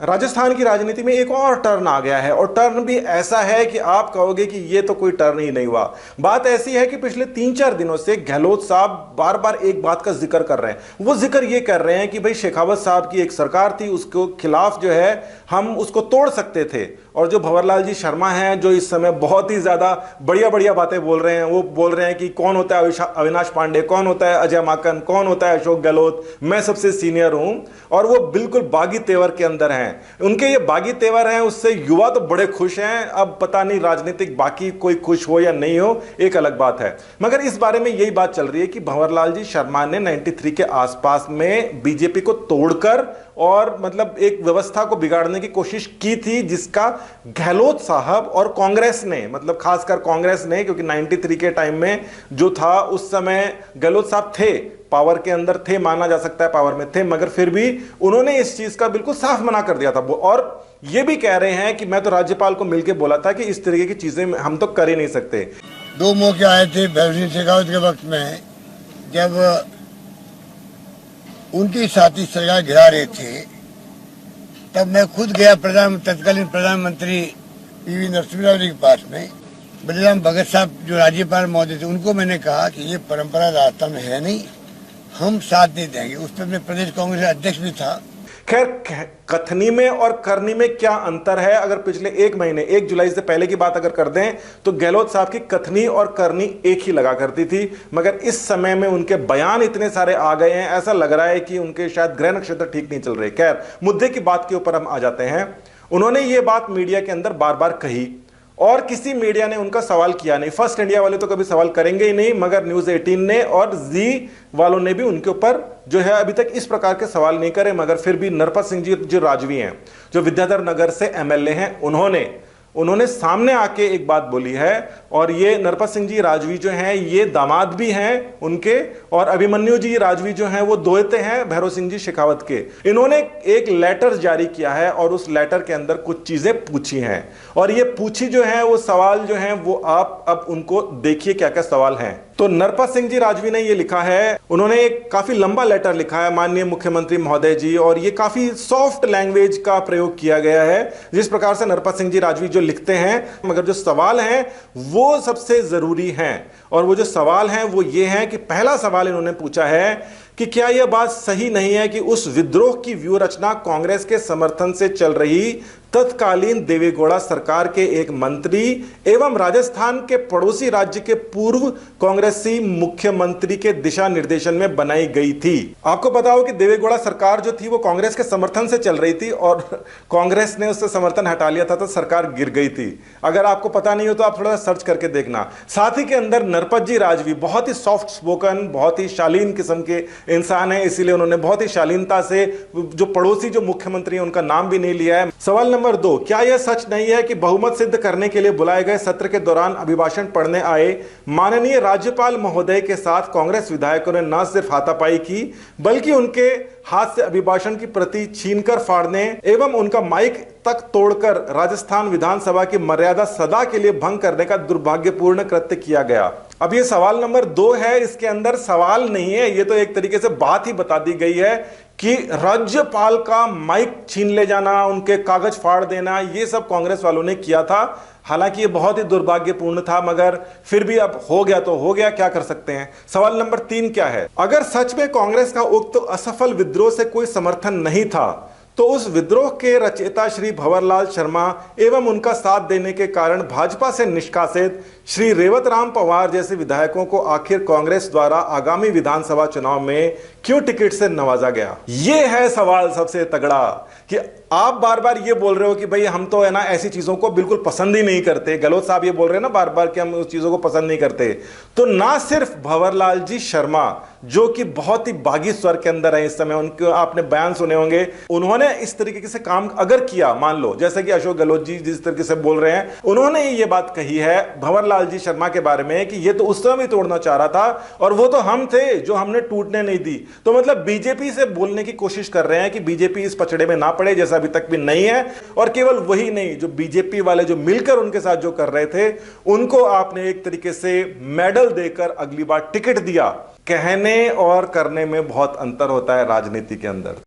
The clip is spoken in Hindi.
राजस्थान की राजनीति में एक और टर्न आ गया है, और टर्न भी ऐसा है कि आप कहोगे कि ये तो कोई टर्न ही नहीं हुआ। बात ऐसी है कि पिछले 3-4 दिनों से गहलोत साहब बार बार एक बात का जिक्र कर रहे हैं। वो जिक्र ये कर रहे हैं कि भाई शेखावत साहब की एक सरकार थी, उसको खिलाफ जो है हम उसको तोड़ सकते थे। और जो भंवरलाल जी शर्मा हैं, जो इस समय बहुत ही ज्यादा बढ़िया बढ़िया बातें बोल रहे हैं, वो बोल रहे हैं कि कौन होता है अविनाश पांडे, कौन होता है अजय माकन, कौन होता है अशोक गहलोत, मैं सबसे सीनियर हूं। और वो बिल्कुल बागी तेवर के अंदर हैं। उनके ये बागी तेवर हैं, उससे युवा तो बड़े खुश हैं। अब पता नहीं राजनीतिक बाकी कोई खुश हो या नहीं हो, एक अलग बात है। मगर इस बारे में यही बात चल रही है कि भंवरलाल जी शर्मा ने 93 के आसपास में बीजेपी को तोड़कर और मतलब एक व्यवस्था को बिगाड़ने की कोशिश की थी, जिसका गहलोत साहब और कांग्रेस ने, मतलब खासकर कांग्रेस ने, क्योंकि 93 के टाइम में जो था उस समय गहलोत साहब थे, पावर के अंदर थे, माना जा सकता है पावर में थे, मगर फिर भी उन्होंने इस चीज का बिल्कुल साफ मना कर दिया था। और ये भी कह रहे हैं कि मैं तो राज्यपाल को मिलकर बोला था कि इस तरीके की चीजें हम तो कर ही नहीं सकते। 2 मौके आए थे भैरव सिंह शेखावत के वक्त में, जब उनकी साथी सरकार गिरा रहे थे, तब मैं खुद गया तत्कालीन प्रधानमंत्री पीवी नरसिम्हा राव जी के पास में। बलिराम भगत साहब जो राज्यपाल महोदय थे, उनको मैंने कहा कि ये परंपरा राजस्थान में है नहीं, हम साथ नहीं देंगे। उस पर मैं प्रदेश कांग्रेस अध्यक्ष भी था। खैर, कथनी में और करनी में क्या अंतर है? अगर पिछले 1 महीने 1 जुलाई से पहले की बात अगर कर दें तो गहलोत साहब की कथनी और करनी एक ही लगा करती थी, मगर इस समय में उनके बयान इतने सारे आ गए हैं, ऐसा लग रहा है कि उनके शायद ग्रह नक्षत्र ठीक नहीं चल रहे। खैर, मुद्दे की बात के ऊपर हम आ जाते हैं। उन्होंने ये बात मीडिया के अंदर बार बार कही और किसी मीडिया ने उनका सवाल किया नहीं। फर्स्ट इंडिया वाले तो कभी सवाल करेंगे ही नहीं, मगर न्यूज 18 ने और जी वालों ने भी उनके ऊपर जो है अभी तक इस प्रकार के सवाल नहीं करे। मगर फिर भी नरपत सिंह जी जो राजवी हैं, जो विद्याधर नगर से एमएलए हैं, उन्होंने सामने आके एक बात बोली है। और ये नरपत सिंह जी राजवी जो हैं, ये दामाद भी हैं उनके, और अभिमन्यु जी राजवी जो हैं वो दोहते हैं भैरव सिंह जी शेखावत के। इन्होंने एक लेटर जारी किया है और उस लेटर के अंदर कुछ चीजें पूछी हैं, और ये पूछी जो है वो सवाल जो है वो आप अब उनको देखिए क्या क्या सवाल हैं। तो नरपत सिंह जी राजवी ने ये लिखा है, उन्होंने एक काफी लंबा लेटर लिखा है माननीय मुख्यमंत्री महोदय जी, और ये काफी सॉफ्ट लैंग्वेज का प्रयोग किया गया है जिस प्रकार से नरपत सिंह जी राजवी जो लिखते हैं। मगर जो सवाल हैं वो सबसे जरूरी हैं, और वो जो सवाल हैं वो ये हैं कि पहला सवाल इन्होंने पूछा है कि क्या यह बात सही नहीं है कि उस विद्रोह की व्यूह रचना कांग्रेस के समर्थन से चल रही तत्कालीन देवेगौड़ा सरकार के एक मंत्री एवं राजस्थान के पड़ोसी राज्य के पूर्व कांग्रेसी मुख्यमंत्री के दिशा निर्देशन में बनाई गई थी। आपको पता हो कि देवेगौड़ा सरकार जो थी वो कांग्रेस के समर्थन से चल रही थी, और कांग्रेस ने उससे समर्थन हटा लिया था तो सरकार गिर गई थी। अगर आपको पता नहीं हो तो आप थोड़ा सर्च करके देखना। साथ ही के अंदर नरपत जी राजवी बहुत ही सॉफ्ट स्पोकन, बहुत ही शालीन किस्म के इंसान है, इसीलिए उन्होंने बहुत ही शालीनता से जो पड़ोसी जो मुख्यमंत्री है उनका नाम भी नहीं लिया है। सवाल नंबर 2, क्या यह सच नहीं है कि बहुमत सिद्ध करने के लिए बुलाए गए सत्र के दौरान अभिभाषण पढ़ने आए माननीय राज्यपाल महोदय के साथ कांग्रेस विधायकों ने न सिर्फ हाथापाई की, बल्कि उनके हाथ से अभिभाषण की प्रति छीनकर फाड़ने एवं उनका माइक तक तोड़कर राजस्थान विधानसभा की मर्यादा सदा के लिए भंग करने का दुर्भाग्यपूर्ण कृत्य किया गया। अब ये सवाल नंबर 2 है, इसके अंदर सवाल नहीं है, ये तो एक तरीके से बात ही बता दी गई है कि राज्यपाल का माइक छीन ले जाना, उनके कागज फाड़ देना, ये सब कांग्रेस वालों ने किया था। हालांकि ये बहुत ही दुर्भाग्यपूर्ण था, मगर फिर भी अब हो गया तो हो गया, क्या कर सकते हैं। सवाल नंबर 3 क्या है, अगर सच में कांग्रेस का उक्त असफल विद्रोह से कोई समर्थन नहीं था तो उस विद्रोह के रचयिता श्री भंवरलाल शर्मा एवं उनका साथ देने के कारण भाजपा से निष्कासित श्री रेवत राम पवार जैसे विधायकों को आखिर कांग्रेस द्वारा आगामी विधानसभा चुनाव में क्यों टिकट से नवाजा गया? ये है सवाल सबसे तगड़ा कि आप बार बार ये बोल रहे हो कि भाई हम तो है ना ऐसी चीजों को बिल्कुल पसंद ही नहीं करते। गहलोत साहब ये बोल रहे हैं ना बार बार कि हम उस चीजों को पसंद नहीं करते। तो ना सिर्फ भंवरलाल जी शर्मा जो कि बहुत ही बागी स्वर के अंदर है इस समय, उनके आपने बयान सुने होंगे, उन्होंने इस तरीके से काम अगर किया, मान लो जैसे कि अशोक गहलोत जी जिस तरीके से बोल रहे हैं, उन्होंने ये बात कही है भंवरलाल जी शर्मा के बारे में कि ये तो उस समय भी तोड़ना चाह रहा था और वो तो हम थे जो हमने टूटने नहीं दी। तो मतलब बीजेपी से बोलने की कोशिश कर रहे हैं कि बीजेपी इस पचड़े में ना पड़े, जैसा अभी तक भी नहीं है। और केवल वही नहीं, जो बीजेपी वाले जो मिलकर उनके साथ जो कर रहे थे, उनको आपने एक तरीके से मेडल देकर अगली बार टिकट दिया। कहने और करने में बहुत अंतर होता है राजनीति के अंदर।